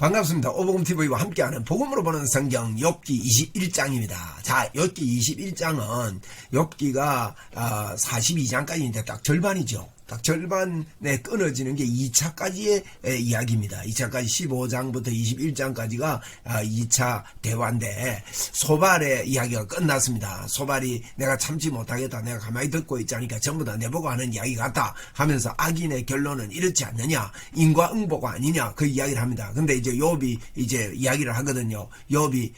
반갑습니다. 오복음TV와 함께하는 복음으로 보는 성경 욥기 21장입니다. 자, 욥기 21장은 욥기가 42장까지인데 딱 절반이죠. 딱 절반에 끊어지는 게 2차까지의 이야기입니다. 2차까지 15장부터 21장까지가 2차 대화인데 소발의 이야기가 끝났습니다. 소발이 내가 참지 못하겠다. 내가 가만히 듣고 있자니까 전부 다 내보고 하는 이야기 같다 하면서 악인의 결론은 이렇지 않느냐. 인과응보가 아니냐. 그 이야기를 합니다. 근데 이제 욥이 이제 이야기를 하거든요. 욥이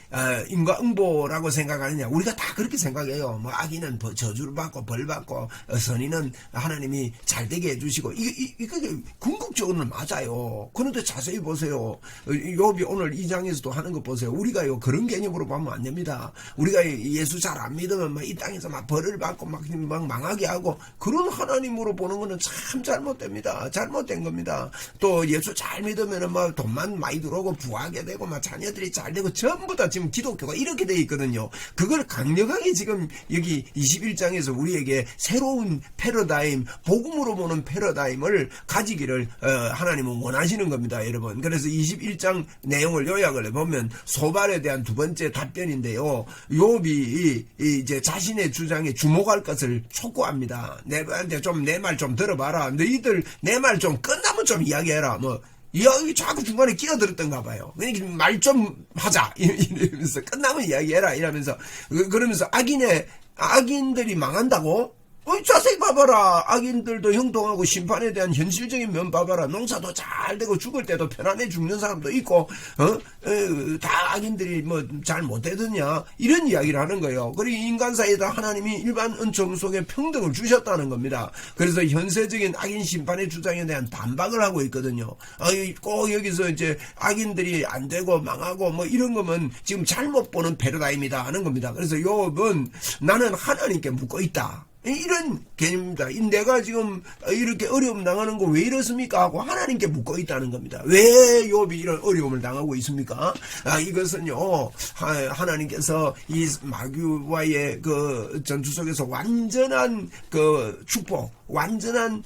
인과응보라고 생각하느냐. 우리가 다 그렇게 생각해요. 뭐 악인은 저주를 받고 벌 받고 선인은 하나님이 잘 되게 해주시고 이거 궁극적으로는 맞아요. 그런데 자세히 보세요. 욥이 오늘 2장에서도 하는 거 보세요. 우리가요 그런 개념으로 보면 안 됩니다. 우리가 예수 잘 안 믿으면 막 이 땅에서 막 벌을 받고 막 망하게 하고 그런 하나님으로 보는 거는 참 잘못됩니다. 잘못된 겁니다. 또 예수 잘 믿으면은 막 돈만 많이 들어오고 부하게 되고 막 자녀들이 잘 되고 전부 다 지금 기독교가 이렇게 돼 있거든요. 그걸 강력하게 지금 여기 21장에서 우리에게 새로운 패러다임, 복음으로 보는 패러다임을 가지기를 하나님은 원하시는 겁니다, 여러분. 그래서 21장 내용을 요약을 해보면 소발에 대한 두 번째 답변인데요. 욥이 이제 자신의 주장에 주목할 것을 촉구합니다. 내한테 좀 내 말 좀 들어봐라. 너희들 내 말 좀 끝나면 좀 이야기해라. 뭐 이야기 자꾸 중간에 끼어들었던가 봐요. 그러니까 말 좀 하자 이러면서 끝나면 이야기해라 이러면서 그러면서 악인들이 망한다고? 자세히 봐봐라. 악인들도 형통하고 심판에 대한 현실적인 면 봐봐라. 농사도 잘 되고 죽을 때도 편안해 죽는 사람도 있고 다 악인들이 뭐 잘 못되더냐 이런 이야기를 하는 거예요. 그리고 인간 사이에다 하나님이 일반 은총 속에 평등을 주셨다는 겁니다. 그래서 현세적인 악인 심판의 주장에 대한 반박을 하고 있거든요. 꼭 여기서 이제 악인들이 안 되고 망하고 뭐 이런 거면 지금 잘못 보는 패러다임이다 하는 겁니다. 그래서 욥은 나는 하나님께 묻고 있다. 이런 개념입니다. 내가 지금 이렇게 어려움 당하는 거 왜 이렇습니까? 하고 하나님께 묻고 있다는 겁니다. 왜 욥이 이런 어려움을 당하고 있습니까? 이것은요, 하나님께서 이 마귀와의 그 전투 속에서 완전한 그 축복, 완전한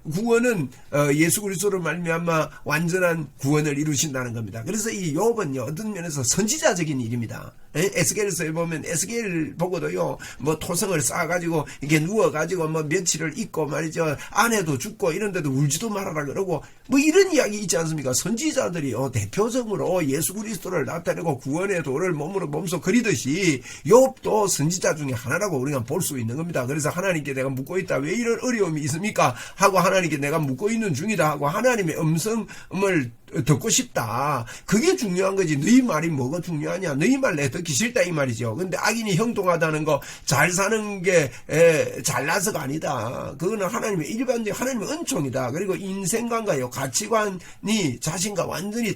구원은 예수 그리스도로 말미암아 완전한 구원을 이루신다는 겁니다. 그래서 이 욥은요 어떤 면에서 선지자적인 일입니다. 에스겔에서 보면 에스겔 보고도요 뭐 토성을 쌓아가지고 이렇게 누워가지고 뭐 며칠을 있고 말이죠 아내도 죽고 이런데도 울지도 말아라 그러고 뭐 이런 이야기 있지 않습니까? 선지자들이요 대표적으로 예수 그리스도를 나타내고 구원의 도를 몸속 그리듯이 욥도 선지자 중에 하나라고 우리가 볼 수 있는 겁니다. 그래서 하나님께 내가 묻고 있다. 왜 이런 어려움이 있습니까? 하고 하나님께 내가 묻고 있는 중이다 하고 하나님의 음성을 듣고 싶다. 그게 중요한 거지. 너희 말이 뭐가 중요하냐. 너희 말 내 듣기 싫다 이 말이죠. 근데 악인이 형통하다는 거 잘 사는 게 잘나서가 아니다. 그거는 하나님의 일반적인 하나님의 은총이다. 그리고 인생관과요 가치관이 자신과 완전히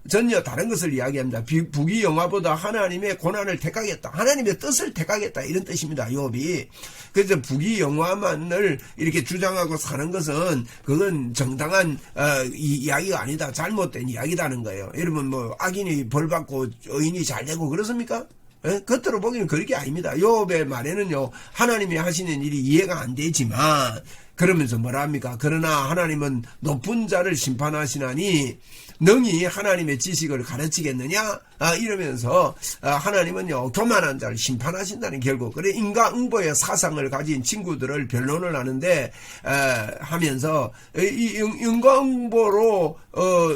전혀 다른 것을 이야기합니다. 부귀영화보다 하나님의 고난을 택하겠다. 하나님의 뜻을 택하겠다. 이런 뜻입니다. 욥이. 그래서 부귀영화만을 이렇게 주장하고 사는 것은 그건 정당한 이야기가 아니다. 잘못된 이야기다는 거예요. 여러분 뭐 악인이 벌받고 의인이 잘되고 그렇습니까? 겉으로 보기는 그렇게 아닙니다. 욥의 말에는요 하나님이 하시는 일이 이해가 안 되지만 그러면서 뭐라 합니까? 그러나 하나님은 높은 자를 심판하시나니 능히 하나님의 지식을 가르치겠느냐? 이러면서 하나님은요 교만한 자를 심판하신다는 결국 그래 인과응보의 사상을 가진 친구들을 변론을 하는데 하면서 이 인과응보로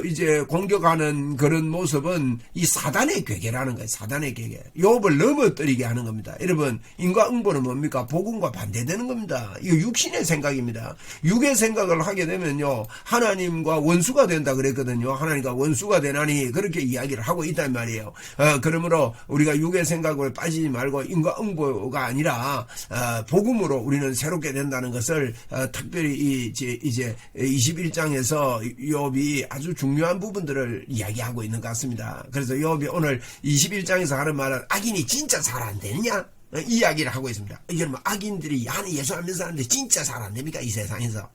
이제 공격하는 그런 모습은 이 사단의 괴계라는 거예요. 사단의 괴계. 욥을 넘어뜨리게 하는 겁니다. 여러분 인과응보는 뭡니까? 복음과 반대되는 겁니다. 이거 육신의 생각입니다. 육의 생각을 하게 되면요 하나님과 원수가 된다 그랬거든요. 하나님과 원수가 되나니 그렇게 이야기를 하고 있단 말이에요. 그러므로 우리가 육의 생각을 빠지지 말고 인과응보가 아니라 복음으로 우리는 새롭게 된다는 것을 특별히 이제 21장에서 욥이 아주 중요한 부분들을 이야기하고 있는 것 같습니다. 그래서 욥이 오늘 21장에서 하는 말은 악인이 진짜 잘 안 되느냐? 이 이야기를 하고 있습니다. 여러분 악인들이 예수 안 믿는 사람들이 진짜 잘 안 됩니까? 이 세상에서.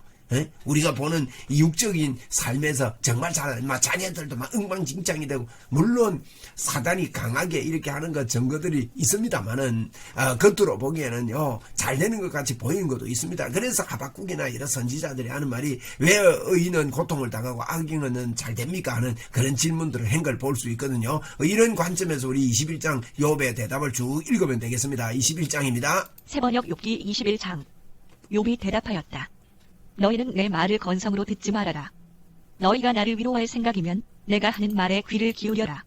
우리가 보는 이 육적인 삶에서 정말 잘, 막 자녀들도 막 엉망진창이 되고, 물론 사단이 강하게 이렇게 하는 것 증거들이 있습니다만은, 겉으로 보기에는요, 잘 되는 것 같이 보이는 것도 있습니다. 그래서 하박국이나 이런 선지자들이 하는 말이, 왜 의인은 고통을 당하고 악인은 잘 됩니까? 하는 그런 질문들을 한 걸 볼 수 있거든요. 이런 관점에서 우리 21장 욥의 대답을 쭉 읽으면 되겠습니다. 21장입니다. 세번역 욥기 21장. 욥이 대답하였다. 너희는 내 말을 건성으로 듣지 말아라. 너희가 나를 위로할 생각이면 내가 하는 말에 귀를 기울여라.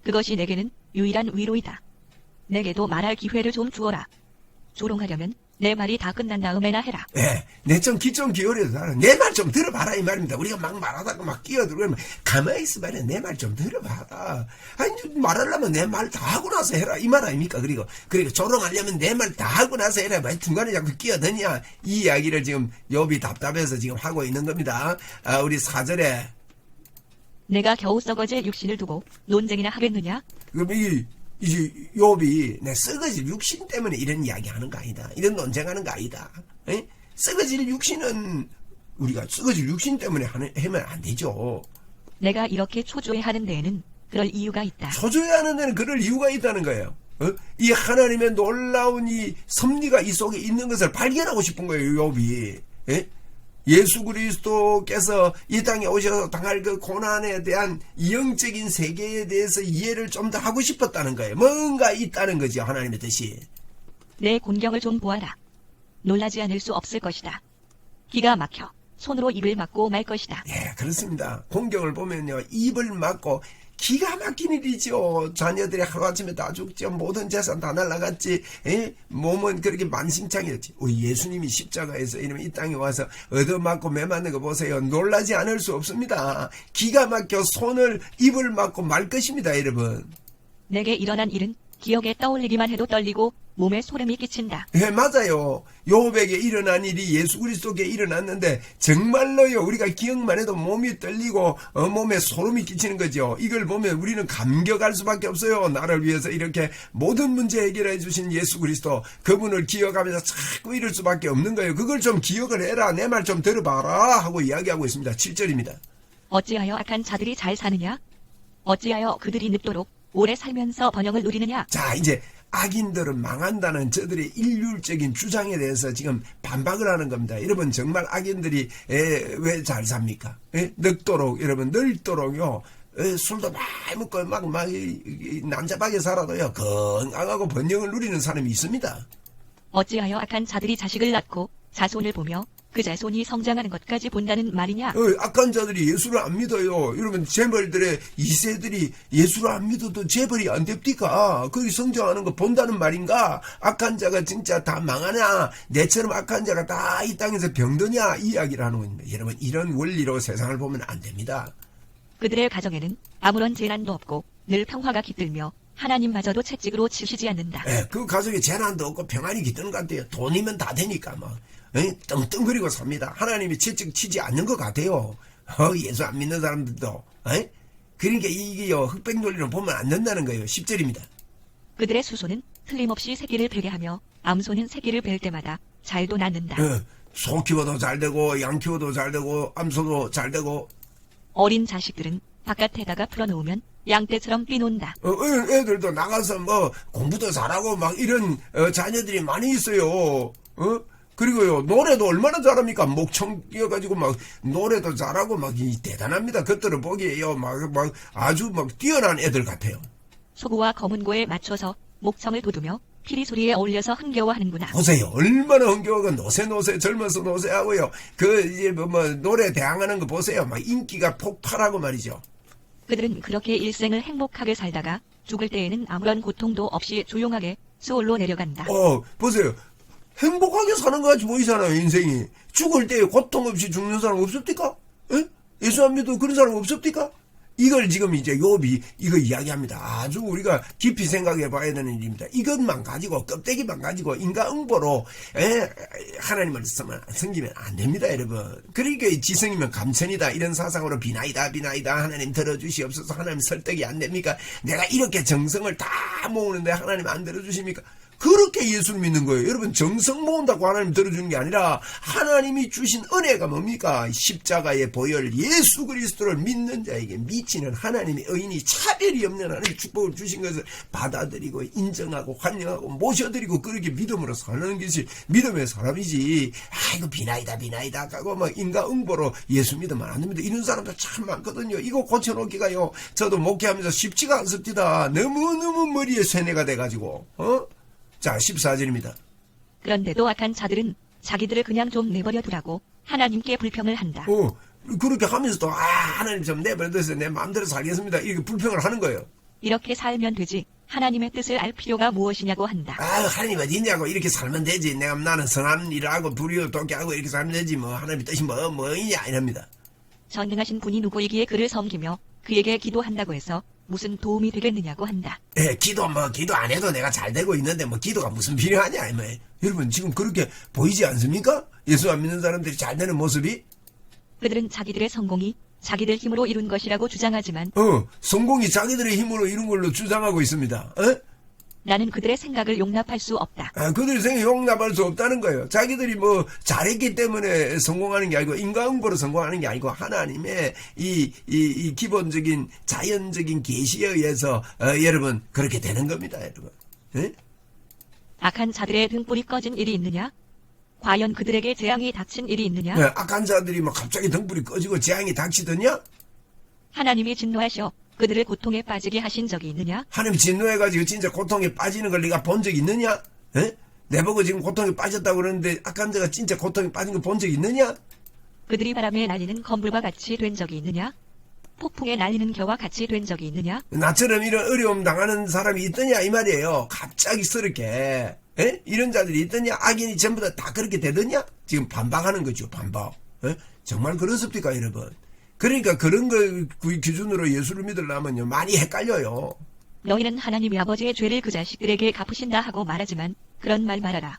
그것이 내게는 유일한 위로이다. 내게도 말할 기회를 좀 주어라. 조롱하려면 내 말이 다 끝난 다음에나 해라. 예, 내 좀 귀 좀 기울여서 내 말 좀 들어봐라 이 말입니다. 우리가 막 말하다가 막 끼어들면 가만히 있으면 내 말 좀 들어봐라. 아니 말하려면 내 말 다 하고 나서 해라 이 말 아닙니까? 그리고 조롱하려면 내 말 다 하고 나서 해라. 왜 중간에 자꾸 끼어드냐 이 이야기를 지금 욥이 답답해서 지금 하고 있는 겁니다. 우리 4절에 내가 겨우 썩어질 육신을 두고 논쟁이나 하겠느냐? 그럼 이제 욥이 내 썩어질 육신 때문에 이런 이야기 하는 거 아니다. 이런 논쟁하는 거 아니다. 에? 썩어질 육신은 우리가 썩어질 육신 때문에 하면 안 되죠. 내가 이렇게 초조해하는 데에는 그럴 이유가 있다. 초조해하는 데는 그럴 이유가 있다는 거예요. 이 하나님의 놀라운 이 섭리가 이 속에 있는 것을 발견하고 싶은 거예요. 욥이. 에? 예수 그리스도께서 이 땅에 오셔서 당할 그 고난에 대한 영적인 세계에 대해서 이해를 좀 더 하고 싶었다는 거예요. 뭔가 있다는 거죠. 하나님의 뜻이. 내 곤경을 좀 보아라. 놀라지 않을 수 없을 것이다. 기가 막혀 손으로 입을 막고 말 것이다. 예, 그렇습니다. 공경을 보면요. 입을 막고 기가 막힌 일이죠. 자녀들이 하루아침에 다 죽죠. 모든 재산 다 날아갔지. 몸은 그렇게 만신창이었지. 우리 예수님이 십자가에서 이러면 이 땅에 와서 얻어맞고 매맞는 거 보세요. 놀라지 않을 수 없습니다. 기가 막혀 손을 입을 막고 말 것입니다. 여러분. 내게 일어난 일은 기억에 떠올리기만 해도 떨리고 몸에 소름이 끼친다. 예, 맞아요. 욥에게 일어난 일이 예수 그리스도께 일어났는데 정말로요. 우리가 기억만 해도 몸이 떨리고 몸에 소름이 끼치는 거죠. 이걸 보면 우리는 감격할 수밖에 없어요. 나를 위해서 이렇게 모든 문제 해결해 주신 예수 그리스도 그분을 기억하면서 자꾸 이럴 수밖에 없는 거예요. 그걸 좀 기억을 해라. 내 말 좀 들어봐라 하고 이야기하고 있습니다. 7절입니다. 어찌하여 악한 자들이 잘 사느냐? 어찌하여 그들이 늙도록 오래 살면서 번영을 누리느냐? 자, 이제 악인들은 망한다는 저들의 일률적인 주장에 대해서 지금 반박을 하는 겁니다. 여러분 정말 악인들이 왜 잘 삽니까? 늙도록 여러분 늙도록요. 술도 많이 먹고 막 난잡하게 살아도요. 건강하고 번영을 누리는 사람이 있습니다. 어찌하여 악한 자들이 자식을 낳고 자손을 보며 그 자손이 성장하는 것까지 본다는 말이냐? 악한 자들이 예수를 안 믿어요. 여러분 재벌들의 2세들이 예수를 안 믿어도 재벌이 안 됩니까? 거기 성장하는 거 본다는 말인가? 악한 자가 진짜 다 망하냐? 내처럼 악한 자가 다 이 땅에서 병드냐? 이 이야기를 하는 겁니다. 여러분 이런 원리로 세상을 보면 안 됩니다. 그들의 가정에는 아무런 재난도 없고 늘 평화가 깃들며 하나님마저도 채찍으로 치시지 않는다. 그 가정에 재난도 없고 평안이 깃드는 것 같아요. 돈이면 다 되니까 막 떵떵거리고 삽니다. 하나님이 채찍 치지 않는 것 같아요. 예수 안 믿는 사람들도. 그러니까 이게요 흑백 논리로 보면 안 된다는 거예요. 10절입니다. 그들의 수소는 틀림없이 새끼를 베게 하며 암소는 새끼를 벨 때마다 잘도 낳는다. 소 키워도 잘 되고 양 키워도 잘 되고 암소도 잘 되고. 어린 자식들은 바깥에다가 풀어놓으면 양떼처럼 뛰논다. 애들도 나가서 뭐 공부도 잘하고 막 이런 자녀들이 많이 있어요. 그리고요 노래도 얼마나 잘합니까? 목청 끼어가지고 막 노래도 잘하고 막 대단합니다. 그들을 보기에요 막 아주 막 뛰어난 애들 같아요. 소구와 검은고에 맞춰서 목청을 돋우며 피리 소리에 어울려서 흥겨워하는구나. 보세요 얼마나 흥겨워가 노새 젊어서 노새하고요. 이제 뭐 노래 대항하는 거 보세요. 막 인기가 폭발하고 말이죠. 그들은 그렇게 일생을 행복하게 살다가 죽을 때에는 아무런 고통도 없이 조용하게 수월로 내려간다. 보세요. 행복하게 사는 것 같이 보이잖아요, 인생이. 죽을 때 고통 없이 죽는 사람 없습니까? 예수 안 믿어도 그런 사람 없습니까? 이걸 지금 이제 욥이 이거 이야기합니다. 아주 우리가 깊이 생각해 봐야 되는 일입니다. 이것만 가지고 껍데기만 가지고 인과응보로 하나님을 섬기면 안 됩니다, 여러분. 그러니까 지성이면 감천이다 이런 사상으로 비나이다 하나님 들어주시옵소서. 하나님 설득이 안 됩니까? 내가 이렇게 정성을 다 모으는데 하나님 안 들어주십니까? 그렇게 예수를 믿는 거예요. 여러분 정성 모은다고 하나님 들어주는 게 아니라 하나님이 주신 은혜가 뭡니까? 십자가의 보혈 예수 그리스도를 믿는 자에게 미치는 하나님의 의인이 차별이 없는 하나님의 축복을 주신 것을 받아들이고 인정하고 환영하고 모셔드리고 그렇게 믿음으로 사는 것이 믿음의 사람이지. 이거 비나이다 하고 막 인과응보로 예수 믿으면 안 됩니다. 이런 사람들 참 많거든요. 이거 고쳐놓기가요. 저도 목회하면서 쉽지가 않습니다. 너무너무 머리에 쇠뇌가 돼가지고 자 14절입니다. 그런데도 악한 자들은 자기들을 그냥 좀 내버려 두라고 하나님께 불평을 한다. 그렇게 하면서도 하나님 좀 내버려두세요. 내 마음대로 살겠습니다. 이렇게 불평을 하는 거예요. 이렇게 살면 되지 하나님의 뜻을 알 필요가 무엇이냐고 한다. 하나님 어디 있냐고. 이렇게 살면 되지. 나는 선한 일을 하고 불의를 돕게 하고 이렇게 살면 되지. 뭐 하나님의 뜻이 뭐이냐 이럽니다. 전능하신 분이 누구이기에 그를 섬기며 그에게 기도한다고 해서 무슨 도움이 되겠느냐고 한다. 기도 안 해도 내가 잘 되고 있는데 기도가 무슨 필요하냐. 여러분 지금 그렇게 보이지 않습니까? 예수 안 믿는 사람들이 잘 되는 모습이? 그들은 자기들의 성공이 자기들 힘으로 이룬 것이라고 주장하지만 성공이 자기들의 힘으로 이룬 걸로 주장하고 있습니다. 나는 그들의 생각을 용납할 수 없다. 그들의 생각을 용납할 수 없다는 거예요. 자기들이 잘했기 때문에 성공하는 게 아니고 인과응보로 성공하는 게 아니고 하나님의 이 기본적인 자연적인 계시에 의해서 여러분 그렇게 되는 겁니다. 여러분. 악한 자들의 등불이 꺼진 일이 있느냐? 과연 그들에게 재앙이 닥친 일이 있느냐? 악한 자들이 갑자기 등불이 꺼지고 재앙이 닥치더냐? 하나님이 진노하셔 그들을 고통에 빠지게 하신 적이 있느냐? 하나님 진노해가지고 진짜 고통에 빠지는 걸 네가 본 적 있느냐? 내보고 지금 고통에 빠졌다고 그러는데 악한 자가 진짜 고통에 빠진 거 본 적 있느냐? 그들이 바람에 날리는 건불과 같이 된 적이 있느냐? 폭풍에 날리는 겨와 같이 된 적이 있느냐? 나처럼 이런 어려움 당하는 사람이 있더냐 이 말이에요. 갑자기 스럽게 이런 자들이 있더냐? 악인이 전부 다 그렇게 되더냐? 지금 반박하는 거죠. 반박. 정말 그렇습니까 여러분? 그러니까 그런 걸 기준으로 예수를 믿으려면요 많이 헷갈려요. 너희는 하나님의 아버지의 죄를 그 자식들에게 갚으신다 하고 말하지만 그런 말 말아라.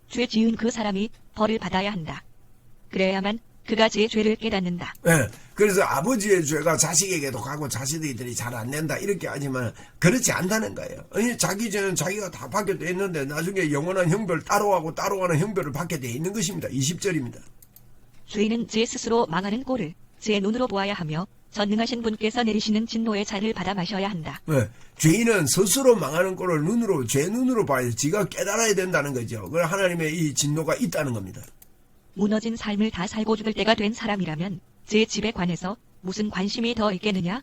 죄 지은 그 사람이 벌을 받아야 한다. 그래야만 그가 제 죄를 깨닫는다. 그래서 아버지의 죄가 자식에게도 가고 자식들이 잘 안 낸다 이렇게 하지만 그렇지 않다는 거예요. 자기 죄는 자기가 다 받게 돼 있는데 나중에 영원한 형벌 따로 가는 형벌을 받게 돼 있는 것입니다. 20절입니다. 죄인은 제 스스로 망하는 꼴을 제 눈으로 보아야 하며 전능하신 분께서 내리시는 진노의 잔을 받아 마셔야 한다. 죄인은 스스로 망하는 꼴을 제 눈으로 봐야 지가 깨달아야 된다는 거죠. 그래 하나님의 이 진노가 있다는 겁니다. 무너진 삶을 다 살고 죽을 때가 된 사람이라면 제 집에 관해서 무슨 관심이 더 있겠느냐?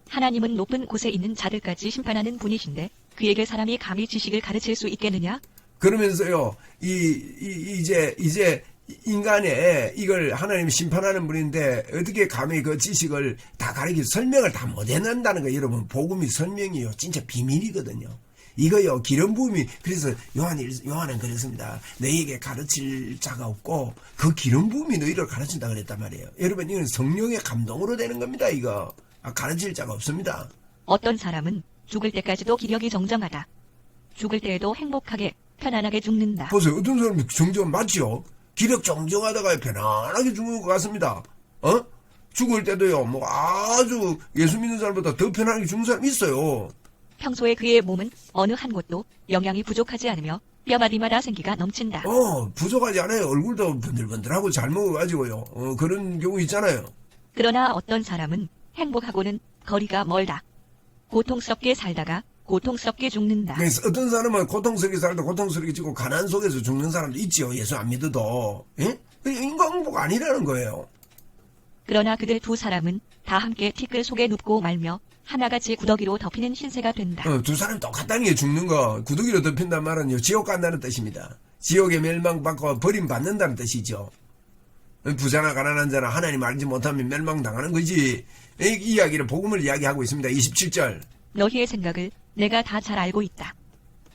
하나님은 높은 곳에 있는 자들까지 심판하는 분이신데 그에게 사람이 감히 지식을 가르칠 수 있겠느냐? 그러면서요 이제 인간의 이걸 하나님이 심판하는 분인데 어떻게 감히 그 지식을 다 가르치고 설명을 다 못 해낸다는 거예요. 여러분 복음이 설명이요 진짜 비밀이거든요. 이거요 기름 부음이 그래서 요한은 그랬습니다. 너희에게 가르칠 자가 없고 그 기름 부음이 너희를 가르친다 그랬단 말이에요. 여러분 이건 성령의 감동으로 되는 겁니다. 이거 가르칠 자가 없습니다. 어떤 사람은 죽을 때까지도 기력이 정정하다. 죽을 때에도 행복하게 편안하게 죽는다. 보세요. 어떤 사람이 정정 맞죠? 기력 정정하다가 편안하게 죽는 것 같습니다. 죽을 때도요 아주 예수 믿는 사람보다 더 편안하게 죽는 사람이 있어요. 평소에 그의 몸은 어느 한 곳도 영양이 부족하지 않으며 뼈마디마다 생기가 넘친다. 부족하지 않아요. 얼굴도 번들번들하고 잘 먹어가지고요. 그런 경우 있잖아요. 그러나 어떤 사람은 행복하고는 거리가 멀다. 고통스럽게 살다가 고통스럽게 죽는다. 그래서 어떤 사람은 고통스럽게 살다 고통스럽게 죽고 가난 속에서 죽는 사람도 있지요. 예수 안 믿어도. 인과응보가 아니라는 거예요. 그러나 그들 두 사람은 다 함께 티끌 속에 눕고 말며 하나같이 구더기로 덮이는 신세가 된다. 두 사람 똑같다는 게 죽는 거. 구더기로 덮인단 말은요 지옥 간다는 뜻입니다. 지옥에 멸망받고 버림받는다는 뜻이죠. 부자나 가난한 자나 하나님 알지 못하면 멸망당하는 거지. 이 이야기를 복음을 이야기하고 있습니다. 27절. 너희의 생각을 내가 다 잘 알고 있다.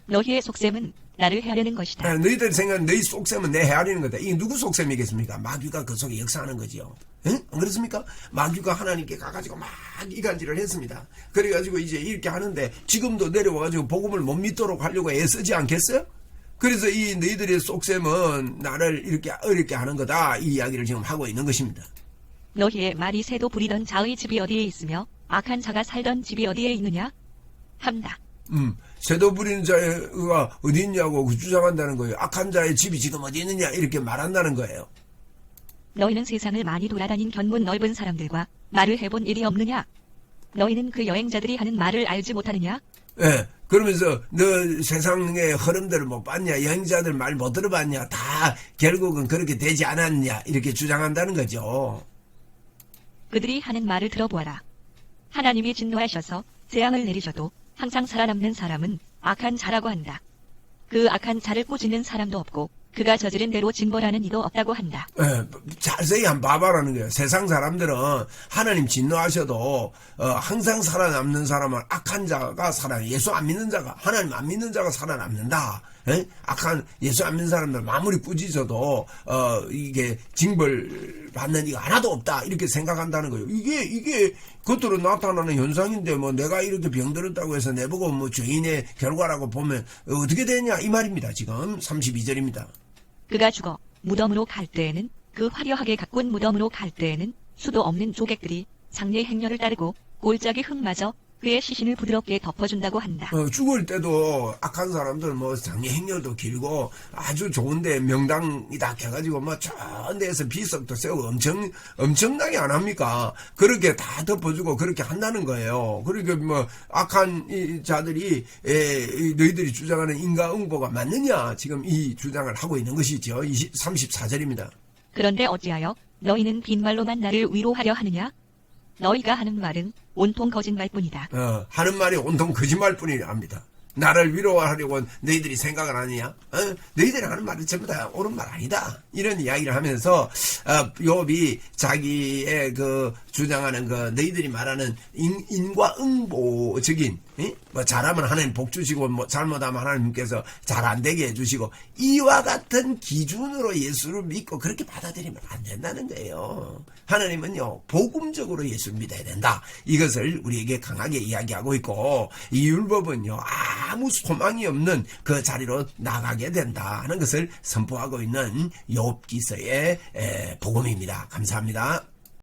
너희의 속셈은 나를 헤아리는 것이다. 너희들 생각은 너희 속셈은 내 헤아리는 거다. 이게 누구 속셈이겠습니까? 마귀가 그 속에 역사하는 거지요. 안 그렇습니까? 마귀가 하나님께 가가지고 막 이간질을 했습니다. 그래가지고 이제 이렇게 하는데 지금도 내려와가지고 복음을 못 믿도록 하려고 애쓰지 않겠어요? 그래서 이 너희들의 속셈은 나를 이렇게 어렵게 하는 거다. 이 이야기를 지금 하고 있는 것입니다. 너희의 말이 새도 부리던 자의 집이 어디에 있으며 악한 자가 살던 집이 어디에 있느냐? 함다. 쇠도 부리는 자가 어디 있냐고 그 주장한다는 거예요. 악한 자의 집이 지금 어디 있느냐 이렇게 말한다는 거예요. 너희는 세상을 많이 돌아다닌 견문 넓은 사람들과 말을 해본 일이 없느냐? 너희는 그 여행자들이 하는 말을 알지 못하느냐? 예. 그러면서 너 세상의 흐름들을 못 봤냐? 여행자들 말 못 들어봤냐? 다 결국은 그렇게 되지 않았냐? 이렇게 주장한다는 거죠. 그들이 하는 말을 들어보아라. 하나님이 진노하셔서 재앙을 내리셔도 항상 살아남는 사람은 악한 자라고 한다. 그 악한 자를 꾸짖는 사람도 없고 그가 저지른 대로 징벌하는 이도 없다고 한다. 예, 자세히 한번 봐봐라는 거예요. 세상 사람들은 하나님 진노하셔도 항상 살아남는 사람은 악한 자가 예수 안 믿는 자가, 하나님 안 믿는 자가 살아남는다. 예? 악한 예수 안 믿는 사람들 아무리 꾸짖어도 이게 징벌 받는 이가 하나도 없다 이렇게 생각한다는 거예요. 이게 겉으로 나타나는 현상인데 뭐 내가 이렇게 병들었다고 해서 내보고 뭐 죄인의 결과라고 보면 어떻게 되냐 이 말입니다. 지금 32절입니다. 그가 죽어 무덤으로 갈 때에는 그 화려하게 가꾼 무덤으로 갈 때에는 수도 없는 조객들이 장례 행렬을 따르고 골짜기 흙마저 그의 시신을 부드럽게 덮어준다고 한다. 죽을 때도 악한 사람들 뭐 장례 행렬도 길고 아주 좋은데 명당이다 해가지고 뭐 좋은 데에서 비석도 세우고 엄청나게 안 합니까? 그렇게 다 덮어주고 그렇게 한다는 거예요. 그러니까 뭐 악한 이 자들이 너희들이 주장하는 인과응보가 맞느냐 지금 이 주장을 하고 있는 것이죠. 34절입니다. 그런데 어찌하여 너희는 빈말로만 나를 위로하려 하느냐? 너희가 하는 말은 온통 거짓말뿐이다. 하는 말이 온통 거짓말뿐이랍니다. 나를 위로하려고 너희들이 생각을 하느냐? 너희들이 하는 말은 전부 다 옳은 말 아니다. 이런 이야기를 하면서 욥이 자기의 그 주장하는 그 너희들이 말하는 인과응보적인 뭐 잘하면 하나님 복 주시고 뭐 잘못하면 하나님께서 잘 안 되게 해주시고 이와 같은 기준으로 예수를 믿고 그렇게 받아들이면 안 된다는 거예요. 하나님은요 복음적으로 예수를 믿어야 된다. 이것을 우리에게 강하게 이야기하고 있고 이 율법은요 아무 소망이 없는 그 자리로 나가게 된다 하는 것을 선포하고 있는 욥기서의 복음입니다. 감사합니다.